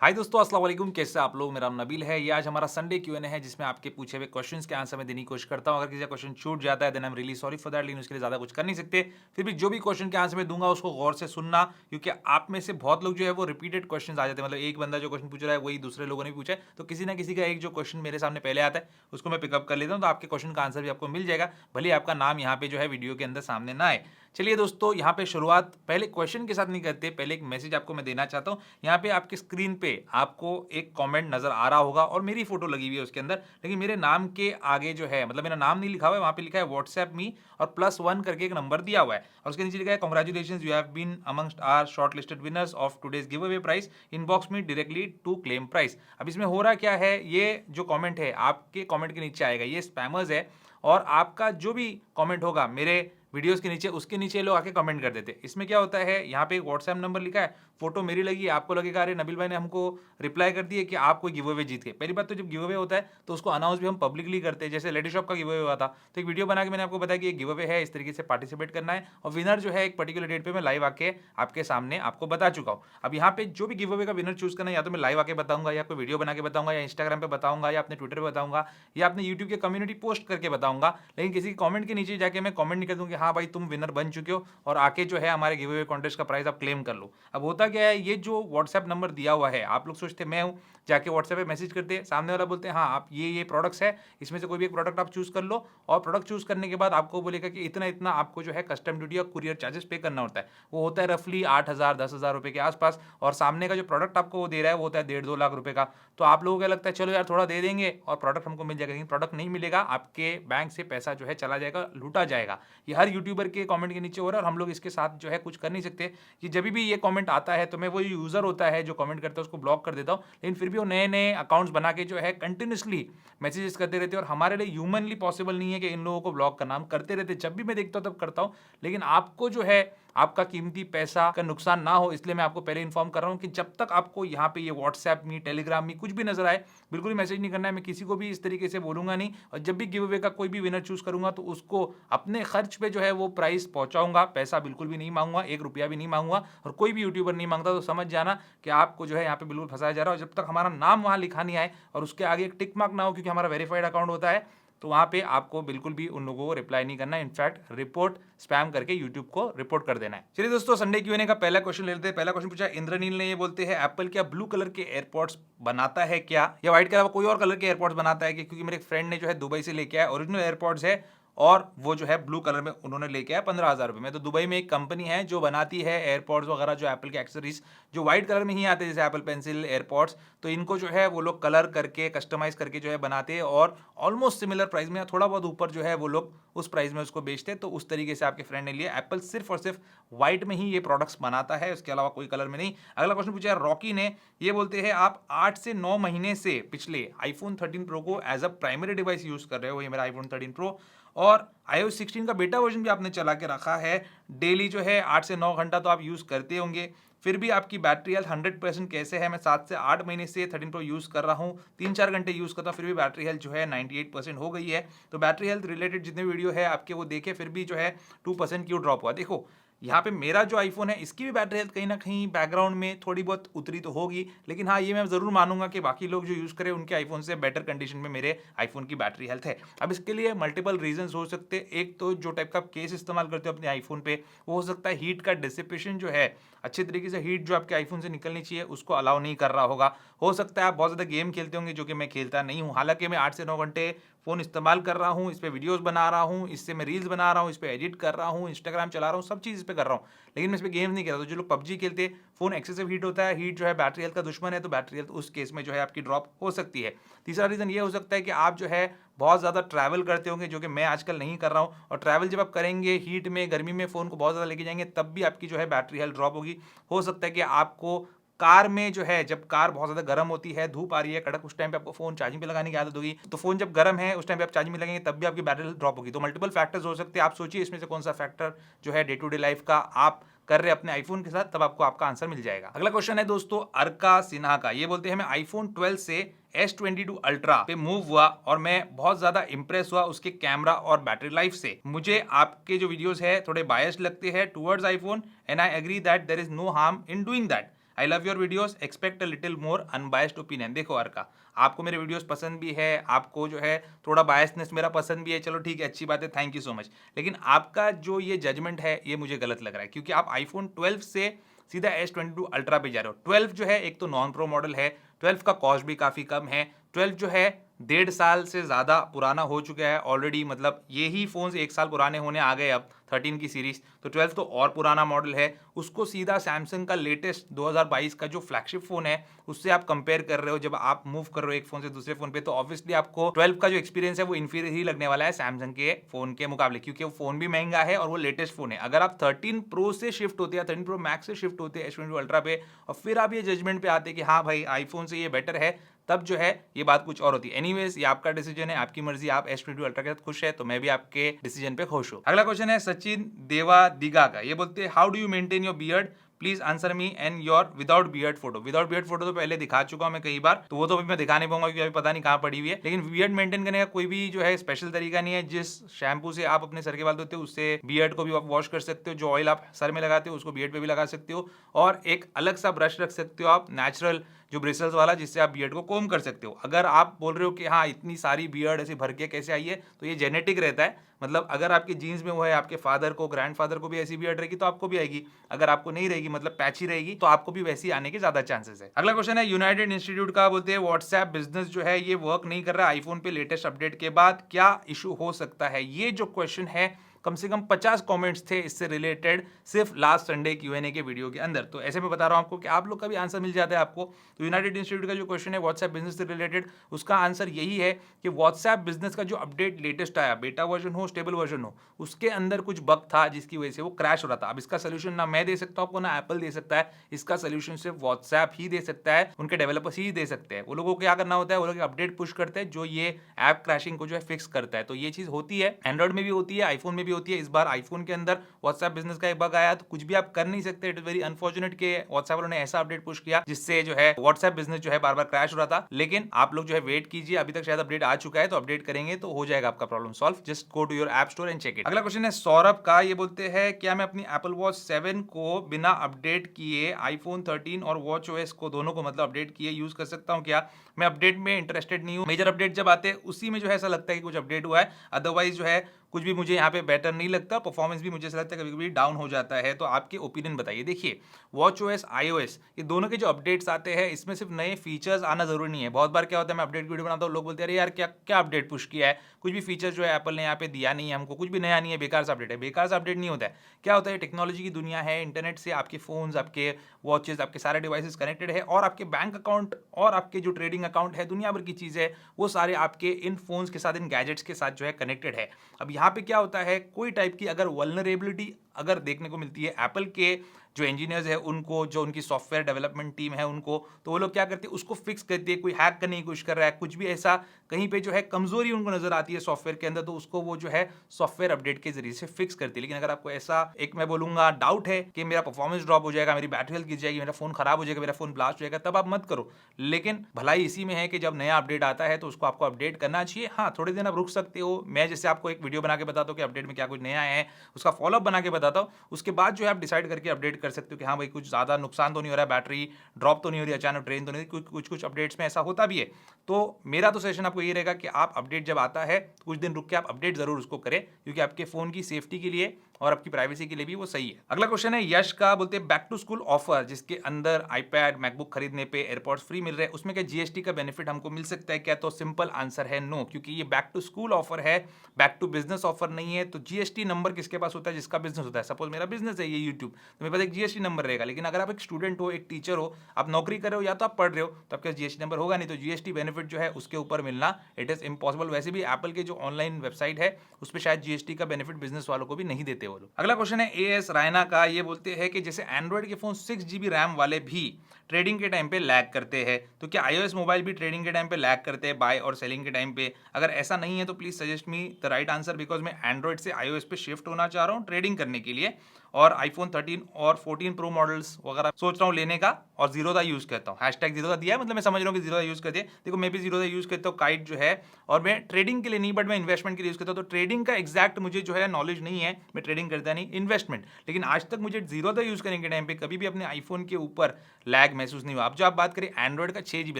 हाय दोस्तों, अस्सलाम वालेकुम। कैसे आप लोग? मेरा नाम नबील है। ये आज हमारा संडे क्यूएनए है जिसमें आपके पूछे हुए क्वेश्चंस के आंसर मैं देने की कोशिश करता हूँ। अगर किसी का क्वेश्चन छूट जाता है then I am really sorry for that, लेकिन उसके लिए ज़्यादा कुछ कर नहीं सकते। फिर भी जो भी क्वेश्चन के आंसर मैं दूंगा उसको गौर से सुनना, क्योंकि आप में से बहुत लोग जो है वो रिपीटेड क्वेश्चन आ जाते हैं। मतलब एक बंदा जो क्वेश्चन पूछ रहा है वही दूसरे लोगों ने भी पूछा है, तो किसी ना किसी का एक जो क्वेश्चन मेरे सामने पहले आता है उसको मैं पिकअप कर लेता हूँ, तो आपके क्वेश्चन का आंसर भी आपको मिल जाएगा, भले आपका नाम यहाँ पे जो है वीडियो के अंदर सामने ना आए। चलिए दोस्तों, यहाँ पे शुरुआत पहले क्वेश्चन के साथ नहीं करते, पहले एक मैसेज आपको मैं देना चाहता हूँ। यहाँ पे आपके स्क्रीन पे आपको एक कमेंट नजर आ रहा होगा और मेरी फोटो लगी हुई है उसके अंदर, लेकिन मेरे नाम के आगे जो है, मतलब मेरा नाम नहीं लिखा हुआ है, वहाँ पे लिखा है व्हाट्सएप मी और +1 करके एक नंबर दिया हुआ है और उसके नीचे लिखा है congratulations, you have been amongst our shortlisted winners of today's giveaway price, inbox me directly to claim price. अब इसमें हो रहा क्या है, ये जो कमेंट है आपके कमेंट के नीचे आएगा, ये स्पैमर्स है और आपका जो भी कमेंट होगा मेरे वीडियोस के नीचे, उसके नीचे लोग आके कमेंट कर देते हैं। इसमें क्या होता है, यहाँ पे एक व्हाट्सएप नंबर लिखा है, फोटो मेरी लगी है, आपको लगेगा अरे नबील भाई ने हमको रिप्लाई कर दिया कि आप कोई गिव अवे जीत गए। पहली बात तो जब गिव अवे होता है तो उसको अनाउंस भी हम पब्लिकली करते हैं, जैसे लेडी शॉप का गिव अवे हुआ था तो एक वीडियो बना के मैंने आपको बताया कि ये गिव अवे है, इस तरीके से पार्टिसिपेट करना है और विनर जो है एक पर्टिकुलर डेट पे मैं लाइव आके आपके सामने आपको बता चुका हूँ। अब यहाँ पे जो भी गिव अवे का विनर चूज करना है, या तो मैं लाइव आके बताऊंगा, या कोई वीडियो बना के बताऊंगा, या इंस्टाग्राम पे बताऊंगा, या अपने ट्विटर पे बताऊंगा, या अपने यूट्यूब के कम्युनिटी पोस्ट करके बताऊंगा। लेकिन किसी कमेंट के नीचे जाके मैं कमेंट नहीं कर दूंगा कि हाँ भाई तुम विनर बन चुके हो और आके जो है हमारे गिव अवे कॉन्टेस्ट का प्राइस आप क्लेम कर लो। अब होता क्या है, ये जो व्हाट्सएप नंबर दिया हुआ है, आप लोग सोचते मैं हूँ, जाके व्हाट्सएप पे मैसेज करते हैं, सामने वाला बोलते हैं हाँ आप ये प्रोडक्ट्स है, इसमें से कोई भी एक प्रोडक्ट आप चूज कर लो और प्रोडक्ट चूज करने के बाद आपको बोलेगा कि इतना इतना आपको जो है कस्टम ड्यूटी और कुरियर चार्जेस पे करना होता है। वो होता है रफली 8,000 10,000 रुपए के आसपास, और सामने का जो प्रोडक्ट आपको वो दे रहा है वो होता है 1.5-2 लाख रुपए का। तो आप लोगों को क्या लगता है, चलो यार थोड़ा दे देंगे और प्रोडक्ट हमको मिल जाएगा, लेकिन प्रोडक्ट नहीं मिलेगा, आपके बैंक से पैसा जो है चला जाएगा, लूटा जाएगा। ये हर यूट्यूबर के कमेंट के नीचे हो रहा है और हम लोग इसके साथ जो है कुछ कर नहीं सकते कि जब भी ये कमेंट आता है तो मैं वो यूजर होता है जो कमेंट करता है उसको ब्लॉक कर देता हूँ, लेकिन फिर भी वो नए नए अकाउंट्स बना के जो है कंटिन्यूसली मैसेजेस करते रहते हैं और हमारे लिए ह्यूमनली पॉसिबल नहीं है कि इन लोगों को ब्लॉक करना, हम करते रहते, जब भी मैं देखता हूँ तब करता हूँ। लेकिन आपको जो है आपका कीमती पैसा का नुकसान ना हो, इसलिए मैं आपको पहले इन्फॉर्म कर रहा हूँ कि जब तक आपको यहाँ पे ये व्हाट्सएप में टेलीग्राम में कुछ भी नजर आए, बिल्कुल भी मैसेज नहीं करना है। मैं किसी को भी इस तरीके से बोलूंगा नहीं, और जब भी गिव अवे का कोई भी विनर चूज करूंगा तो उसको अपने खर्च पे जो है वो प्राइस पहुंचाऊंगा, पैसा बिल्कुल भी नहीं मांगूंगा, 1 रुपया भी नहीं मांगूंगा, और कोई भी यूट्यूबर नहीं मांगता। तो समझ जाना कि आपको जो है यहाँ पे बिल्कुल फंसाया जा रहा है, और जब तक हमारा नाम वहाँ लिखा नहीं आए और उसके आगे एक टिक मार्क ना हो, क्योंकि हमारा वेरीफाइड अकाउंट होता है, तो वहाँ पे आपको बिल्कुल भी उन लोगों को रिप्लाई नहीं करना है, इनफैक्ट रिपोर्ट स्पैम करके यूट्यूब को रिपोर्ट कर देना है। चलिए दोस्तों, संडे क्यूएनए का पहला क्वेश्चन ले लेते हैं। पहला क्वेश्चन पूछा इंद्रनील ने, ये बोलते हैं एप्पल क्या ब्लू कलर के एयरपॉड्स बनाता है क्या, या व्हाइट के अलावा कोई और कलर के एयरपॉड्स बनाता है क्या? क्योंकि मेरे एक फ्रेंड ने जो है दुबई से लेके आया ओरिजिनल एयरपॉड्स है और वो जो है ब्लू कलर में उन्होंने लेके आया 15,000 रुपये में। तो दुबई में एक कंपनी है जो बनाती है एयरपॉड्स वगैरह, जो एप्पल के एक्सेसरीज जो व्हाइट कलर में ही आते हैं, जैसे एप्पल पेंसिल, एयरपॉड्स, तो इनको जो है वो लोग कलर करके कस्टमाइज करके जो है बनाते हैं और ऑलमोस्ट सिमिलर प्राइस में, थोड़ा बहुत ऊपर जो है वो लोग उस प्राइस में उसको बेचते हैं। तो उस तरीके से आपके फ्रेंड ने लिया। एप्पल सिर्फ और सिर्फ व्हाइट में ही ये प्रोडक्ट्स बनाता है, उसके अलावा कोई कलर में नहीं। अगला क्वेश्चन पूछा है रॉकी ने, ये बोलते हैं आप 8 से 9 महीने से पिछले आईफोन 13 प्रो को as a primary device use कर रहे हो, ये मेरा आईफोन 13 प्रो, और iOS 16 का बेटा वर्जन भी आपने चला के रखा है। डेली जो है 8 से 9 घंटा तो आप यूज करते होंगे, फिर भी आपकी बैटरी हेल्थ 100% कैसे है? मैं 7 से 8 महीने से 13 प्रो यूज कर रहा हूँ, 3-4 घंटे यूज करता हूँ, फिर भी बैटरी हेल्थ जो है 98% हो गई है। तो बैटरी हेल्थ रिलेटेड जितने वीडियो है आपके वो देखे, फिर भी जो है 2% क्यों ड्रॉप हुआ? देखो यहाँ पे मेरा जो आईफोन है इसकी भी बैटरी हेल्थ कहीं ना कहीं बैकग्राउंड में थोड़ी बहुत उतरी तो होगी, लेकिन हाँ ये मैं जरूर मानूंगा कि बाकी लोग जो यूज करें उनके आईफोन से बेटर कंडीशन में मेरे आईफोन की बैटरी हेल्थ है। अब इसके लिए मल्टीपल रीजंस हो सकते हैं। एक तो जो टाइप का केस इस्तेमाल करते हो अपने आईफोन पे, वो हो सकता है हीट का डिसिपेशन जो है, अच्छे तरीके से हीट जो आपके आईफोन से निकलनी चाहिए उसको अलाउ नहीं कर रहा होगा। हो सकता है आप बहुत ज़्यादा गेम खेलते होंगे, जो कि मैं खेलता नहीं हूँ। हालांकि मैं 8 से 9 घंटे फ़ोन इस्तेमाल कर रहा हूँ, इस पर वीडियोस बना रहा हूँ, इससे मैं रील्स बना रहा हूँ, इस पर एडिट कर रहा हूँ, इंस्टाग्राम चला रहा हूँ, सब चीज़ इस पर कर रहा हूँ, लेकिन मैं इस पर गेम्स नहीं खेलता। तो जो लोग पबजी खेलते हैं, फ़ोन एक्सेसिव हीट होता है, हीट जो है बैटरी हेल्थ का दुश्मन है, तो बैटरी हेल्थ उस केस में जो है आपकी ड्रॉप हो सकती है। तीसरा रीज़न ये हो सकता है कि आप जो है बहुत ज़्यादा ट्रैवल करते होंगे, जो कि मैं आजकल नहीं कर रहा हूँ, और ट्रैवल जब आप करेंगे हीट में, गर्मी में फ़ोन को बहुत ज़्यादा लेके जाएंगे, तब भी आपकी जो है बैटरी हेल्थ ड्रॉप होगी। हो सकता है कि आपको कार में जो है, जब कार बहुत ज़्यादा गर्म होती है, धूप आ रही है कड़क, उस टाइम पे आपको फ़ोन चार्जिंग पे लगाने की आदत होगी, तो फ़ोन जब गर्म है उस टाइम पे आप चार्जिंग में लगाएंगे तब भी आपकी बैटरी ड्रॉप होगी। तो मल्टीपल फैक्टर्स हो सकते हैं, आप सोचिए इसमें से कौन सा फैक्टर जो है डे टू डे लाइफ का आप कर रहे हैं अपने आईफोन के साथ, तब आपको आपका आंसर मिल जाएगा। अगला क्वेश्चन है दोस्तों अर्का सिन्हा का, ये बोलते हैं मैं आईफोन 12 से S22 अल्ट्रा पे मूव हुआ और मैं बहुत ज्यादा इंप्रेस हुआ उसके कैमरा और बैटरी लाइफ से। मुझे आपके जो वीडियोस है थोड़े बायस्ड लगते हैं towards iPhone, and I agree that there is no harm in doing that. I love your videos, expect a little more unbiased opinion. देखो अर्का, आपको मेरे वीडियोस पसंद भी है, आपको जो है थोड़ा बायसनेस मेरा पसंद भी है, चलो ठीक है, अच्छी बात है, थैंक यू सो मच। लेकिन आपका जो ये जजमेंट है ये मुझे गलत लग रहा है, क्योंकि आप आईफोन 12 से सीधा S22 अल्ट्रा पे जा रहे हो। 12 जो है एक तो नॉन प्रो मॉडल है, 12 का कॉस्ट भी काफ़ी कम है, 12 जो है 1.5 साल से ज़्यादा पुराना हो चुका है ऑलरेडी, मतलब ये ही फ़ोन्स 1 साल पुराने होने आ गए अब 13 की सीरीज़, तो 12 तो और पुराना मॉडल है। उसको सीधा सैमसंग का लेटेस्ट 2022 का जो फ्लैगशिप फ़ोन है उससे आप कंपेयर कर रहे हो। जब आप मूव कर रहे हो एक फ़ोन से दूसरे फ़ोन पे, तो ऑब्वियसली आपको 12 का जो एक्सपीरियंस है वो इन्फीरियर ही लगने वाला है सैमसंग के फ़ोन के मुकाबले, क्योंकि वो फ़ोन भी महंगा है और वो लेटेस्ट फ़ोन है। अगर आप 13 प्रो से शिफ्ट होते हैं, 13 प्रो मैक्स से शिफ्ट होते हैं S22 अल्ट्रा पे, और फिर आप ये जजमेंट पे आते कि हाँ भाई आईफोन से ये बेटर है, तब जो है ये बात कुछ और होती है। एनीवेज, ये आपका डिसीजन है, आपकी मर्जी, आप S22 अल्ट्रा के साथ खुश है तो मैं भी आपके डिसीजन पे खुश हूँ। अगला क्वेश्चन है सचिन देवा दिगा का। ये बोलते हैं how do you maintain your beard, please answer me and your without beard photo. Without beard photo तो पहले दिखा चुका हूं मैं कई बार, तो वो तो अभी मैं दिखा नहीं पाऊंगा क्योंकि अभी पता नहीं कहाँ पड़ी हुई है। लेकिन बियर्ड मेंटेन करने का कोई भी जो है स्पेशल तरीका नहीं है। जिस शैम्पू से आप अपने सर के बाल धोते हो उससे बियर्ड को भी आप वॉश कर सकते हो, जो ऑयल आप सर में लगाते हो उसको बियर्ड पे भी लगा सकते हो, और एक अलग सा ब्रश रख सकते हो आप नेचुरल जो ब्रिसल्स वाला, जिससे आप बियर्ड को कोम कर सकते हो। अगर आप बोल रहे हो कि हाँ इतनी सारी बियर्ड ऐसे भर के कैसे आई है, तो ये जेनेटिक रहता है, मतलब अगर आपके जीन्स में वो है, आपके फादर को, ग्रैंडफादर को भी ऐसी बियर्ड रहेगी तो आपको भी आएगी। अगर आपको नहीं रहेगी, मतलब पैची रहेगी, तो आपको भी वैसी आने के ज्यादा चांसेस है। अगला क्वेश्चन है यूनाइटेड इंस्टीट्यूट का। बोलते हैं व्हाट्सएप बिजनेस जो है ये वर्क नहीं कर रहा आईफोन पे लेटेस्ट अपडेट के बाद, क्या इशू हो सकता है? ये जो क्वेश्चन है कम से कम 50 कमेंट्स थे इससे रिलेटेड सिर्फ लास्ट संडे Q&A के वीडियो के अंदर, तो ऐसे में बता रहा हूं आपको कि आप लोग का भी आंसर मिल जाता है आपको। तो यूनाइटेड इंस्टीट्यूट का जो क्वेश्चन है व्हाट्सएप बिजनेस से रिलेटेड, उसका आंसर यही है कि व्हाट्सएप बिजनेस का जो अपडेट लेटेस्ट आया, बेटा वर्जन हो स्टेबल वर्जन हो, उसके अंदर कुछ बग था जिसकी वजह से वो क्रैश हो रहा था। अब इसका सोल्यूशन ना मैं दे सकता हूं आपको, ना एप्पल दे सकता है, इसका सोल्यूशन सिर्फ व्हाट्सएप ही दे सकता है, उनके डेवलपर्स ही दे सकते हैं। वो लोगों को क्या करना होता है, वो लोग अपडेट पुश करते हैं जो ये ऐप क्रैशिंग को जो है फिक्स करता है। तो ये चीज होती है, एंड्रॉइड में भी होती है, आईफोन में भी होती है। इस बार आईफोन के अंदर व्हाट्सएप बिजनेस का एक बग आया, तो कुछ भी आप कर नहीं सकते। इट इज वेरी अनफॉर्चुनेट कि व्हाट्सएप वालों ने ऐसा अपडेट पुश किया जिससे जो है व्हाट्सएप बिजनेस जो है बार बार क्रैश हो रहा था। लेकिन आप लोग जो है वेट कीजिए, अभी तक शायद अपडेट आ चुका है, तो अपडेट करेंगे तो हो जाएगा आपका problem solve. Just go to your app store and check it. अगला क्वेश्चन है सौरभ का। ये बोलते हैं क्या मैं अपनी एप्पल वॉच 7 को बिना अपडेट किए आईफोन 13 और वॉच ओएस को, दोनों को मतलब अपडेट किए, यूज कर सकता हूं क्या? मैं अपडेट में इंटरेस्टेड नहीं हूं। मेजर अपडेट जब आते हैं उसी में जो है ऐसा लगता है कि कुछ अपडेट हुआ है, अदरवाइज जो है कुछ भी मुझे यहाँ पे बेटर नहीं लगता। परफॉर्मेंस भी मुझे ऐसा लगता है कभी कभी डाउन हो जाता है। तो आपके ओपिनियन बताइए। देखिए, वॉच ओएस, आईओएस, ये दोनों के जो अपडेट्स आते हैं इसमें सिर्फ नए फीचर्स आना जरूरी नहीं है। बहुत बार क्या होता है, मैं अपडेट वीडियो बनाता हूँ, लोग बोलते हैं अरे यार क्या क्या अपडेट पुश किया है, कुछ भी फीचर जो है एप्पल ने यहाँ पे दिया नहीं है हमको, कुछ भी नया नहीं है, बेकार सा अपडेट है। बेकार सा अपडेट नहीं होता है। क्या होता है, टेक्नोलॉजी की दुनिया है, इंटरनेट से आपके फोन्स, आपके वॉचेस, आपके सारे डिवाइसेस कनेक्टेड है, और आपके बैंक अकाउंट और आपके जो ट्रेडिंग अकाउंट है, दुनिया भर की चीज़ है, वो सारे आपके इन फोन्स के साथ, इन गैजेट्स के साथ जो है कनेक्टेड है। अब यहाँ पे क्या होता है, कोई टाइप की अगर वल्नरेबिलिटी अगर देखने को मिलती है एप्पल के जो इंजीनियर्स है उनको, जो उनकी सॉफ्टवेयर डेवलपमेंट टीम है उनको, तो वो लोग क्या करते हैं, उसको फिक्स करती है। कोई हैक करने की कोशिश कर रहा है, कुछ भी ऐसा कहीं पे जो है कमजोरी उनको नजर आती है सॉफ्टवेयर के अंदर, तो उसको वो जो है सॉफ्टवेयर अपडेट के जरिए से फिक्स करती है। लेकिन अगर आपको ऐसा एक मैं बोलूंगा डाउट है कि मेरा परफॉर्मेंस ड्रॉप हो जाएगा, मेरी बैटरी हेल्थ गिर जाएगी, मेरा फोन खराब हो जाएगा, मेरा फोन ब्लास्ट हो जाएगा, तब आप मत करो। लेकिन भलाई इसी में है कि जब नया अपडेट आता है तो उसको आपको अपडेट करना चाहिए। हाँ, थोड़े दिन आप रुक सकते हो, मैं जैसे आपको एक वीडियो बना के बताता हूँ कि अपडेट में क्या कुछ नया है, उसका फॉलोअप बना के बताता हूँ, उसके बाद जो है आप डिसाइड करके अपडेट कर सकते हो कि हाँ भाई कुछ ज़्यादा नुकसान तो नहीं हो रहा है, बैटरी ड्रॉप तो नहीं हो रही, अचानक ट्रेन तो नहीं, कुछ अपडेट्स में ऐसा होता भी है। तो मेरा तो सजेशन आपको ये रहेगा कि आप अपडेट जब आता है कुछ दिन रुक के आप अपडेट जरूर उसको करें, क्योंकि आपके फोन की सेफ्टी के लिए और आपकी प्राइवेसी के लिए भी वो सही है। अगला क्वेश्चन है यश का। बोलते हैं बैक टू स्कूल ऑफर जिसके अंदर आईपैड, मैकबुक खरीदने पे एयरपॉड्स फ्री मिल रहे हैं, उसमें क्या जीएसटी का बेनिफिट हमको मिल सकता है क्या? तो सिंपल आंसर है नो, क्योंकि ये बैक टू स्कूल ऑफर है, बैक टू बिजनेस ऑफर नहीं है। तो जीएसटी नंबर किसके पास होता है? जिसका बिजनेस होता है। सपोज मेरा बिजनेस है ये यूट्यूब, तो मेरे पास एक जीएसटी नंबर रहेगा। लेकिन अगर आप एक स्टूडेंट हो, एक टीचर हो, आप नौकरी कर रहे हो या तो आप पढ़ रहे हो, तो आपके जीएसटी नंबर होगा नहीं, तो जीएसटी बेनिफिट जो है उसके ऊपर मिलना इट इज इम्पॉसिबल। वैसे भी एप्पल के जो ऑनलाइन वेबसाइट है उस पर शायद जीएसटी का बेनिफिट बिजनेस वालों को भी नहीं देते वो लोग। अगला क्वेश्चन है एएस रायना का। ये बोलते हैं कि जैसे एंड्रॉइड के फोन 6 GB रैम वाले भी ट्रेडिंग के टाइम पे लैग करते हैं, तो क्या आईओएस मोबाइल भी ट्रेडिंग के टाइम पे लैग करते हैं बाय और सेलिंग के टाइम पे? अगर ऐसा नहीं है तो please suggest me the right answer, because मैं एंड्रॉइड से आईओएस पे शिफ्ट होना चाह रहा हूँ ट्रेडिंग करने के लिए। और आईफोन 13 और 14 प्रो मॉडल्स वगैरह सोच रहा हूँ लेने का, और जीरो दा यूज करता हूँ। हैशटैग जीरो दा दिया है, मतलब मैं समझ रहा हूँ कि जीरो दा यूज करते हैं। देखो मैं भी जीरो दा यूज करता हूँ, काइट जो है, और मैं ट्रेडिंग के लिए नहीं बट मैं इन्वेस्टमेंट के लिए यूज करता हूँ। तो ट्रेडिंग का एग्जैक्ट मुझे जो है नॉलेज नहीं है, मैं ट्रेडिंग करता नहीं, इन्वेस्टमेंट। लेकिन आज तक मुझे जीरो दा यूज करने के टाइम पे कभी भी अपने आईफोन के ऊपर लैग महसूस नहीं हुआ। अब जो आप बात करें एंड्रॉइड का 6 GB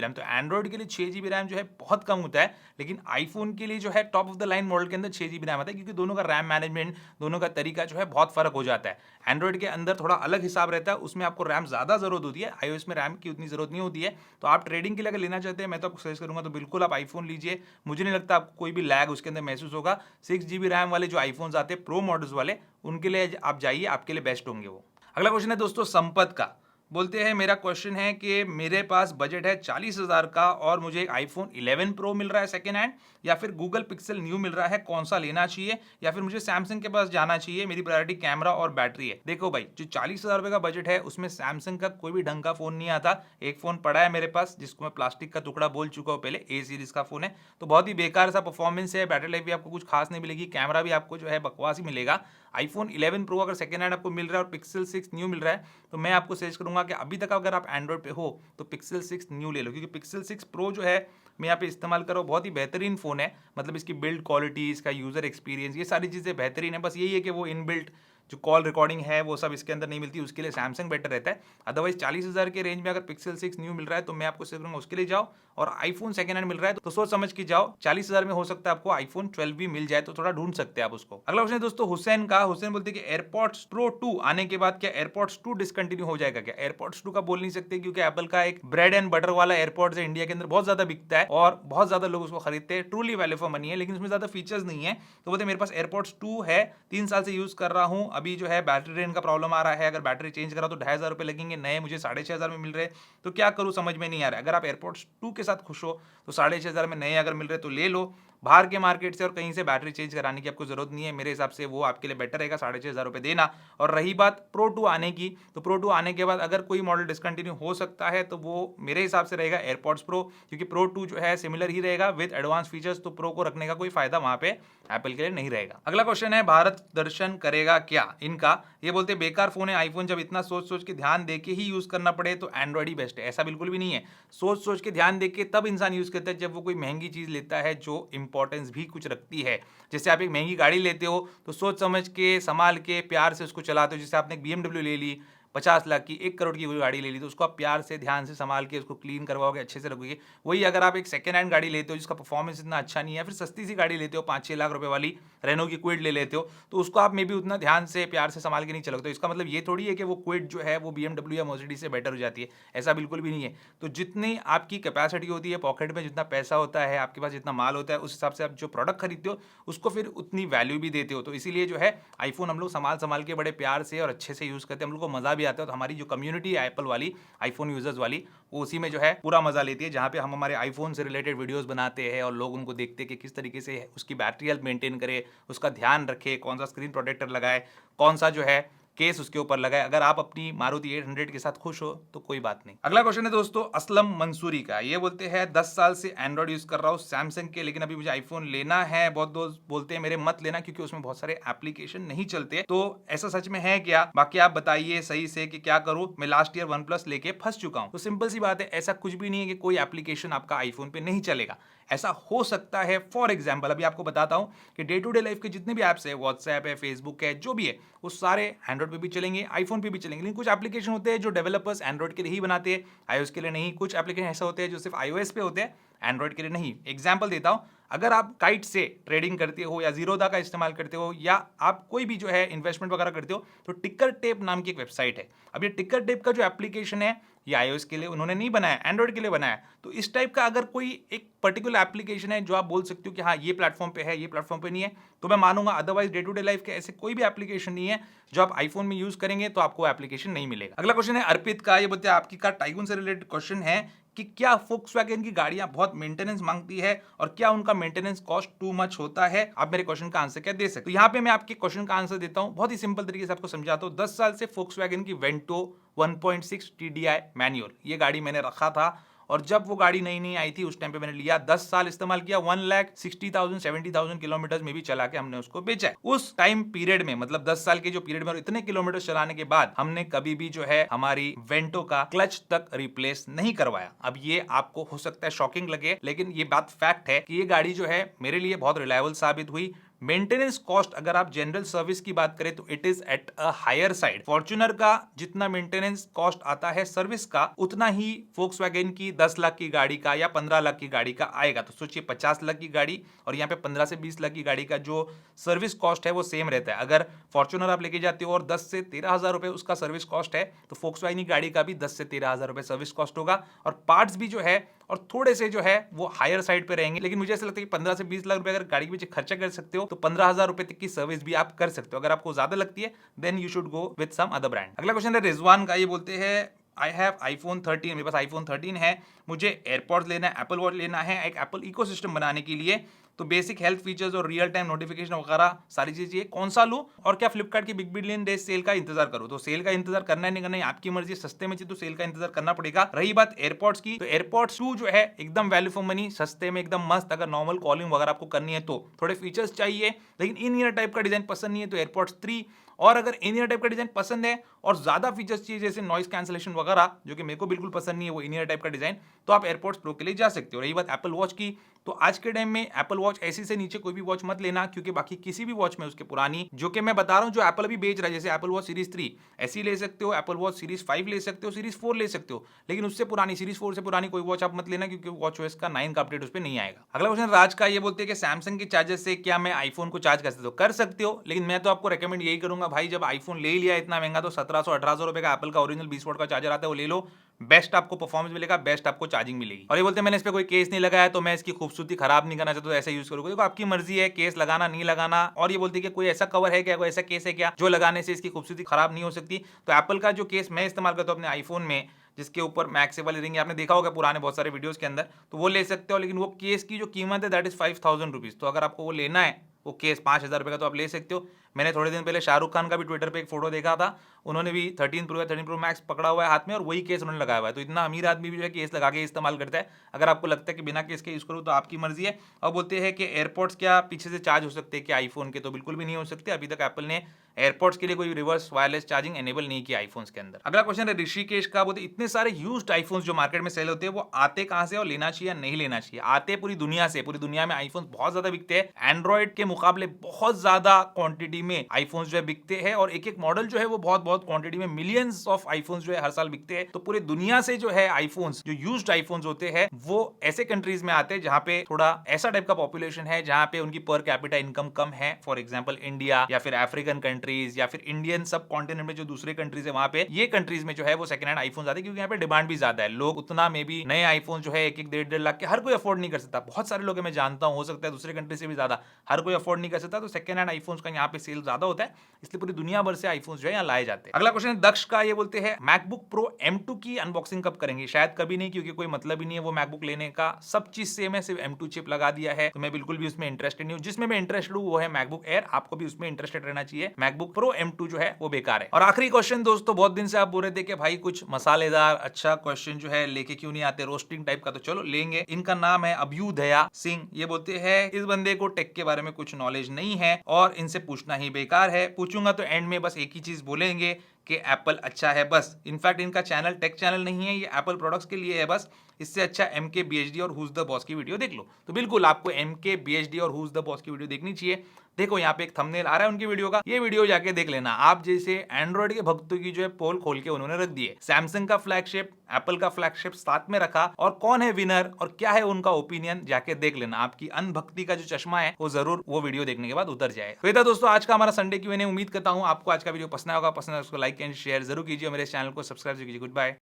रैम, तो एंड्रॉइड के लिए 6 GB रैम जो है बहुत कम होता है, लेकिन आईफोन के लिए जो है top of the line model के अंदर 6 GB रैम आता है, क्योंकि दोनों का रैम मैनेजमेंट, दोनों का तरीका जो है बहुत फर्क हो जाता है। एंड्रॉइड के अंदर थोड़ा अलग हिसाब रहता है, उसमें आपको रैम ज्यादा जरूरत होती है, iOS में रैम की उतनी जरूरत नहीं होती है। तो आप ट्रेडिंग के लिए अगर लेना चाहते हैं, मैं तो आपको सजेस्ट करूंगा तो बिल्कुल आप आईफोन लीजिए। मुझे नहीं लगता आपको कोई भी लैग उसके अंदर महसूस होगा। 6 GB रैम वाले जो आईफोन आते हैं प्रो मॉडल्स वाले, उनके लिए आप जाइए, आपके लिए बेस्ट होंगे वो। अगला क्वेश्चन है दोस्तों संपत का। बोलते हैं मेरा क्वेश्चन है कि मेरे पास बजट है 40,000 का और मुझे एक आईफोन 11 प्रो मिल रहा है सेकेंड हैंड, या फिर गूगल पिक्सल न्यू मिल रहा है, कौन सा लेना चाहिए, या फिर मुझे सैमसंग के पास जाना चाहिए, मेरी प्रायोरिटी कैमरा और बैटरी है। देखो भाई, जो 40,000 रुपए का बजट है उसमें सैमसंग का कोई भी ढंग का फोन नहीं आता। एक फोन पड़ा है मेरे पास जिसको मैं प्लास्टिक का टुकड़ा बोल चुका हूँ पहले, ए सीरीज का फोन है, तो बहुत ही बेकार सा परफॉर्मेंस है, बैटरी लाइफ भी आपको कुछ खास नहीं मिलेगी, कैमरा भी आपको जो है बकवास ही मिलेगा। आईफोन 11 प्रो अगर सेकेंड हैंड आपको मिल रहा है और पिक्सल 6 न्यू मिल रहा है, तो मैं आपको सजेस्ट करूंगा कि अभी तक अगर आप एंड्रॉइड पे हो तो पिक्सल 6 न्यू ले लो, क्योंकि पिक्सल 6 प्रो जो है मैं यहाँ पे इस्तेमाल कर रहा हूँ, बहुत ही बेहतरीन फोन है। मतलब इसकी बिल्ड क्वालिटी, इसका यूजर एक्सपीरियंस, ये सारी चीजें बेहतरीन है। बस यही है कि वो इनबिल्ट जो कॉल रिकॉर्डिंग है वो सब इसके अंदर नहीं मिलती, उसके लिए सैमसंग बेटर रहता है। अदरवाइज 40,000 के रेंज में अगर पिक्सल 6 न्यू मिल रहा है तो मैं आपको सजेस्ट करूंगा उसके लिए जाओ, और आईफोन सेकंड हैंड मिल रहा है तो सोच समझ के जाओ। 40,000 में हो सकता है आपको आईफोन 12 भी मिल जाए, तो थोड़ा ढूंढ सकते हैं आप उसको। अगला क्वेश्चन है दोस्तों हुसैन का। हुसैन बोलते हैं कि एयरपॉड्स प्रो 2 आने के बाद क्या एयरपॉड्स 2 डिसकंटिन्यू हो जाएगा क्या? एयरपॉड्स 2 का बोल नहीं सकते, क्योंकि एप्पल का एक ब्रेड एंड बटर वाला एयरपॉड्स है, इंडिया के अंदर बहुत ज्यादा बिकता है और बहुत ज्यादा लोग उसको खरीदते हैं, ट्रूली वैल्यू फॉर मनी है, लेकिन उसमें ज्यादा फीचर्स नहीं है। तो बोलते मेरे पास एयरपॉड्स 2 है, 3 साल से यूज कर रहा हूं, अभी जो है बैटरी ड्रेन का प्रॉब्लम आ रहा है, अगर बैटरी चेंज करा तो 2,500 रुपए लगेंगे, नए मुझे 6,500 में मिल रहे, तो क्या करूं समझ में नहीं आ रहा है। अगर आप एयरपॉड्स 2 के साथ खुश हो तो 6,500 में नए अगर मिल रहे तो ले लो। बाहर के मार्केट से और कहीं से बैटरी चेंज कराने की आपको जरूरत नहीं है, मेरे हिसाब से वो आपके लिए बेटर रहेगा 6,500 रुपए देना। और रही बात प्रो 2 आने की, तो प्रो 2 आने के बाद अगर कोई मॉडल डिसकंटिन्यू हो सकता है तो वो मेरे हिसाब से रहेगा एयरपॉड्स प्रो, क्योंकि प्रो 2 जो है सिमिलर ही रहेगा विद एडवांस फीचर्स, तो प्रो को रखने का कोई फायदा वहां पे एप्पल के लिए नहीं रहेगा। अगला क्वेश्चन है भारत दर्शन करेगा क्या इनका। ये बोलते बेकार फोन है आईफोन, जब इतना सोच सोच के ध्यान देके ही यूज करना पड़े तो एंड्रॉइड ही बेस्ट है। ऐसा बिल्कुल भी नहीं है, सोच सोच के ध्यान देके तब इंसान यूज करता है जब वो कोई महंगी चीज लेता है जो इंपॉर्टेंस भी कुछ रखती है। जैसे आप एक महंगी गाड़ी लेते हो तो सोच समझ के, संभाल के, प्यार से उसको चलाते हो। जैसे आपने एक BMW ले ली 50 लाख की, 1 करोड़ की गाड़ी ले ली, तो उसको आप प्यार से, ध्यान से संभाल के उसको क्लीन करवाओगे, अच्छे से रखोगे। वही अगर आप एक सेकंड हैंड गाड़ी लेते हो जिसका परफॉर्मेंस इतना अच्छा नहीं है, फिर सस्ती सी गाड़ी लेते हो 5-6 लाख रुपए वाली रेनो की क्विड ले लेते हो, तो उसको आप मे भी उतना ध्यान से, प्यार से संभाल के नहीं चलोगे। तो इसका मतलब ये थोड़ी है कि वो क्विड जो है वो BMW या मर्सिडीज से बेटर हो जाती है, ऐसा बिल्कुल भी नहीं है। तो जितनी आपकी कैपेसिटी होती है पॉकेट में, जितना पैसा होता है, आपके पास जितना माल होता है, उस हिसाब से आप जो प्रोडक्ट खरीदते हो उसको फिर उतनी वैल्यू भी देते हो। तो इसीलिए जो है आईफोन हम लोग संभाल संभाल के बड़े प्यार से और अच्छे से यूज करते हैं, हम लोग को मजा भी आता है। तो हमारी जो कम्युनिटी है एप्पल वाली, आईफोन यूजर्स वाली, वो उसी में जो है पूरा मजा लेती है, जहाँ पे हम हमारे आईफोन से रिलेटेड वीडियोस बनाते हैं और लोग उनको देखते हैं कि किस तरीके से उसकी बैटरी हेल्थ मेंटेन करे, उसका ध्यान रखे, कौन सा स्क्रीन प्रोटेक्टर लगाए, कौन सा जो है केस उसके ऊपर लगाए। अगर आप अपनी मारुति 800 के साथ खुश हो तो कोई बात नहीं। अगला क्वेश्चन है दोस्तों असलम मंसूरी का। ये बोलते हैं 10 साल से एंड्रॉइड यूज कर रहा हूँ सैमसंग के, लेकिन अभी मुझे आईफोन लेना है। बहुत दोस्त बोलते हैं मेरे मत लेना क्योंकि उसमें बहुत सारे एप्लीकेशन नहीं चलते, तो ऐसा सच में है क्या? बाकी आप बताइए सही से कि क्या करूं, मैं लास्ट ईयर OnePlus लेके फंस चुका हूं। तो सिंपल सी बात है, ऐसा कुछ भी नहीं है कि कोई एप्लीकेशन आपका आईफोन पे नहीं चलेगा। ऐसा हो सकता है, फॉर एग्जाम्पल अभी आपको बताता हूं कि डे टू डे लाइफ के जितने भी ऐप्स है, व्हाट्सएप है, फेसबुक है, जो भी है, वो सारे एंड्रॉइड पे भी चलेंगे, आईफोन पे भी चलेंगे। लेकिन कुछ एप्लीकेशन होते हैं जो डेवलपर्स एंड्रॉइड के लिए ही बनाते हैं, iOS के लिए नहीं। कुछ एप्लीकेशन ऐसा होते हैं जो सिर्फ iOS पे होते हैं, एंड्रॉइड के लिए नहीं। एग्जाम्पल देता हूं, अगर आप काइट से ट्रेडिंग करते हो या जीरोदा का इस्तेमाल करते हो या आप कोई भी जो है इन्वेस्टमेंट वगैरह करते हो, तो टिकर टेप नाम की एक वेबसाइट है। अब ये टिकर टेप का जो एप्लीकेशन है ये iOS के लिए उन्होंने नहीं बनाया, एंड्रॉइड के लिए बनाया। तो इस टाइप का अगर कोई एक पर्टिकुलर एप्लीकेशन है जो आप बोल सकते हो कि हाँ ये प्लेटफॉर्म पे है, ये प्लेटफॉर्म पे नहीं है, तो मैं मानूंगा। Otherwise day to day life के ऐसे कोई भी एप्लीकेशन नहीं है जो आप आईफोन में यूज करेंगे तो आपको एप्लीकेशन नहीं मिलेगा। अगला क्वेश्चन है अर्पित का। ये बोलते हैं आपकी कार टाइगून से रिलेटेड क्वेश्चन है कि क्या फोक्सवैगन की गाड़ियां बहुत मेंटेनेंस मांगती है और क्या उनका मेंटेनेंस कॉस्ट टू मच होता है? आप मेरे क्वेश्चन का आंसर क्या दे सकते हो? यहाँ पे मैं आपके क्वेश्चन का आंसर देता हूं, बहुत ही सिंपल तरीके से आपको समझाता हूं। 10 साल से फोक्सवैगन की वेंटो 1.6 TDI मैनुअल ये गाड़ी मैंने रखा था और जब वो गाड़ी नई नई आई थी उस टाइम पे मैंने लिया, 10 साल इस्तेमाल किया, 1,60,000 70,000 किलोमीटर में भी चला के हमने उसको बेचा है। उस टाइम पीरियड में, मतलब 10 साल के जो पीरियड में और इतने किलोमीटर चलाने के बाद हमने कभी भी जो है हमारी वेंटो का क्लच तक रिप्लेस नहीं करवाया। अब ये आपको हो सकता है शॉकिंग लगे, लेकिन ये बात फैक्ट है कि ये गाड़ी जो है मेरे लिए बहुत रिलायबल साबित हुई। मेंटेनेंस कॉस्ट अगर आप जनरल सर्विस की बात करें तो it is at a higher side. Fortuner का जितना मेंटेनेंस कॉस्ट आता है सर्विस का, उतना ही फोक्सवैगन की 10 लाख की गाड़ी का या 15 लाख की गाड़ी का आएगा। तो सोचिए 50 लाख की गाड़ी और यहाँ पे 15 से 20 लाख की गाड़ी का जो सर्विस कॉस्ट है वो सेम रहता है। अगर फॉर्च्यूनर आप लेके जाते हो और 10 से 13 हजार रुपए उसका सर्विस कॉस्ट है, तो फोक्सवैगन की गाड़ी का भी 10 से 13 हजार रुपए सर्विस कॉस्ट होगा और पार्ट्स भी जो है और थोड़े से जो है वो हायर साइड पे रहेंगे। लेकिन मुझे ऐसा लगता है कि 15 से 20 लाख रुपए अगर गाड़ी के पीछे खर्चा कर सकते हो तो 15,000 रुपए तक की सर्विस भी आप कर सकते हो। अगर आपको ज्यादा लगती है then you should go with some other brand. अगला क्वेश्चन है रिजवान का, ये बोलते हैं आई हैव iPhone 13, मेरे पास iPhone 13 है, मुझे एयरपॉड्स लेना है, एप्पल वॉच लेना है एक एप्पल इकोसिस्टम बनाने के लिए, तो बेसिक हेल्थ फीचर्स और रियल टाइम नोटिफिकेशन वगैरह सारी चीजें, कौन सा लूं और क्या फ्लिपकार्ट की बिग बिलियन डे सेल का इंतजार करूं? तो सेल का इंतजार करना है नहीं करना है आपकी मर्जी, सस्ते में चाहिए तो सेल का इंतजार करना पड़ेगा। रही बात एयरपॉड्स की, तो एयरपॉड्स 2 जो है एकदम वैल्यू फॉर मनी, सस्ते में एकदम मस्त। अगर नॉर्मल कॉलिंग वगैरह आपको करनी है तो थोड़े फीचर्स चाहिए, लेकिन इन ईयर टाइप का डिजाइन पसंद नहीं है तो एयरपॉड्स 3। और अगर इन ईयर टाइप का डिजाइन पसंद है और ज्यादा फीचर्स चाहिए जैसे नॉइस कैंसलेशन वगैरह, जो कि मेरे को बिल्कुल पसंद नहीं है वो इन ईयर टाइप का डिजाइन, तो आप एयरपॉड्स प्रो के लिए जा सकते हो। रही बात एप्पल वॉच की, तो आज के टाइम में एप्पल वॉच ऐसी से नीचे कोई भी वॉच मत लेना, क्योंकि बाकी किसी भी वॉच में उसके पुरानी, जो कि मैं बता रहा हूं जो एप्पल अभी बेच रहा है, जैसे एप्पल वॉच सीरीज 3 ऐसी ले सकते हो, एप्पल वॉच सीरीज 5 ले सकते हो, सीरीज 4 ले सकते हो, लेकिन उससे पुरानी सीरीज 4 से पुरानी कोई वॉच आप मत लेना, क्योंकि वॉच ओएस का 9 का अपडेट उस पर नहीं आएगा। अगला क्वेश्चन राज का, ये बोलते हैं कि सैमसंग के चार्जर से क्या मैं आईफोन को चार्ज कर सकते हो? कर सकते हो, लेकिन मैं तो आपको रेकमेंड यही करूंगा भाई, जब आईफोन ले लिया इतना महंगा, तो 1700-1800 रुपए का एप्पल का ओरिजिनल 20 वोल्ट का चार्जर आता है वो ले लो, बेस्ट आपको परफॉर्मेंस मिलेगा, बेस्ट आपको चार्जिंग मिलेगी। और ये बोलते हैं मैंने इस पे कोई केस नहीं लगाया तो मैं इसकी खूबसूरती खराब नहीं करना चाहता, तो ऐसे यूज करूंगा। देखो आपकी मर्जी है केस लगाना नहीं लगाना। और ये बोलते हैं कि कोई ऐसा कवर है क्या, कोई ऐसा केस है क्या जो लगाने से इसकी खूबसूरती खराब नहीं हो सकती? तो एप्पल का जो केस मैं इस्तेमाल करता हूं अपने आईफोन में, जिसके ऊपर मैक्स वाली रिंग आपने देखा होगा पुराने बहुत सारे वीडियोस के अंदर, तो वो ले सकते हो, लेकिन वो केस की जो कीमत है दैट इज 5,000 रुपीज। तो अगर आपको वो लेना है वो केस 5,000 रुपए का, तो आप ले सकते हो। मैंने थोड़े दिन पहले शाहरुख खान का भी ट्विटर पे एक फोटो देखा था, उन्होंने भी 13 प्रो या 13 प्रो मैक्स पकड़ा हुआ है हाथ में और वही केस उन्होंने लगाया हुआ है। तो इतना अमीर आदमी भी जो है केस लगा के इस्तेमाल करता है। अगर आपको लगता है कि बिना केस के यूज करो तो आपकी मर्जी है। और बोलते हैं कि एयरपोर्ट्स क्या पीछे से चार्ज हो सकते हैं कि आईफोन के? तो बिल्कुल भी नहीं हो सकते। अभी तक एप्पल ने एयरपोर्ट्स के लिए कोई रिवर्स वायरलेस चार्जिंग एनेबल नहीं किया आईफोन्स के अंदर। अगला क्वेश्चन है ऋषिकेश का, बोलते इतने सारे यूज्ड आईफोन्स जो मार्केट में सेल होते हैं वो आते कहां से और लेना चाहिए या नहीं लेना चाहिए? आते पूरी दुनिया से, पूरी दुनिया में आईफोन्स बहुत ज्यादा बिकते हैं। एंड्रॉइड के मुकाबले बहुत ज्यादा क्वांटिटी में आईफोन्स जो है बिकते हैं और एक एक मॉडल जो है वो बहुत बहुत क्वांटिटी में, मिलियंस ऑफ आईफोन्स जो है हर साल बिकते हैं। तो पूरी दुनिया से जो है आईफोन्स, जो यूज्ड आईफोन्स होते हैं, वो ऐसे कंट्रीज में आते हैं जहां पे थोड़ा ऐसा टाइप का पॉपुलेशन है जहां पे उनकी पर कैपिटा इनकम कम है। फॉर एग्जांपल इंडिया या फिर अफ्रीकन कंट्रीज या फिर इंडियन सब कॉन्टिनेंट में जो दूसरे कंट्रीज है वहां पे, ये कंट्रीज में जो है वो सेकंड हैंड आईफोन्स आते हैं, क्योंकि यहाँ पे डिमांड भी ज्यादा है। लोग उतना में भी नए आईफोन जो है 1-1 1.5 लाख के हर कोई अफोर्ड नहीं कर सकता। बहुत सारे लोग मैं जानता हूं, हो सकता है दूसरे कंट्री से भी ज्यादा, हर कोई अफोर्ड नहीं कर सकता। तो सेकंड हैंड आईफोन्स का यहाँ पे सेल ज्यादा होता है, इसलिए पूरी दुनिया भर से आईफोन्स जो है यहाँ लाए जाते हैं। अगला क्वेश्चन है दक्ष का, ये बोलते हैं मैकबुक प्रो M2 की अनबॉक्सिंग कब करेंगे? शायद कभी नहीं, क्योंकि कोई मतलब ही नहीं है वो मैकबुक लेने का, सब चीज सेम है, सिर्फ M2 चिप लगा दिया है। तो मैं बिल्कुल भी उसमें इंटरेस्टेड नहीं हूं। जिसमें मैं इंटरेस्टेड हूं वो है मैकबुक एयर, आपको भी उसमें इंटरेस्टेड रहना चाहिए। मैकबुक प्रो M2 जो है वो बेकार है। और आखिरी क्वेश्चन दोस्तों, बहुत दिन से आप बोल रहे थे कि भाई कुछ मसालेदार अच्छा क्वेश्चन जो है लेके क्यों नहीं आते, रोस्टिंग टाइप का, तो चलो लेंगे। इनका नाम है अभ्युदया सिंह। ये बोलते हैं इस बंदे को टेक के बारे में कुछ नॉलेज नहीं है और इनसे पूछना ही बेकार है, पूछूंगा तो एंड में बस एक ही चीज बोलेंगे कि एप्पल अच्छा है बस। इनफैक्ट इनका चैनल टेक चैनल नहीं है, ये एप्पल प्रोडक्ट्स के लिए है बस। इससे अच्छा MKBHD और हुज द बॉस की वीडियो देख लो। तो बिल्कुल आपको MKBHD और हुज द बॉस की वीडियो देखनी चाहिए। देखो यहाँ पे एक थंबनेल आ रहा है उनकी वीडियो का, ये वीडियो जाके देख लेना। आप जैसे एंड्रॉइड के भक्तों की जो है पोल खोल के उन्होंने रख दी है, सैमसंग का फ्लैगशिप, एप्पल का फ्लैगशिप साथ में रखा, और कौन है विनर और क्या है उनका ओपिनियन जाके देख लेना। आपकी अनभक्ति का जो चश्मा है वो जरूर वो वीडियो देखने के बाद उतर जाएगा। तो ये था दोस्तों आज का हमारा संडे Q&A। उम्मीद करता हूँ आपको आज का वीडियो पसंद होगा। पसंद है उसको लाइक एंड शेयर जरूर कीजिए, मेरे चैनल को सब्सक्राइब कीजिए। Good bye.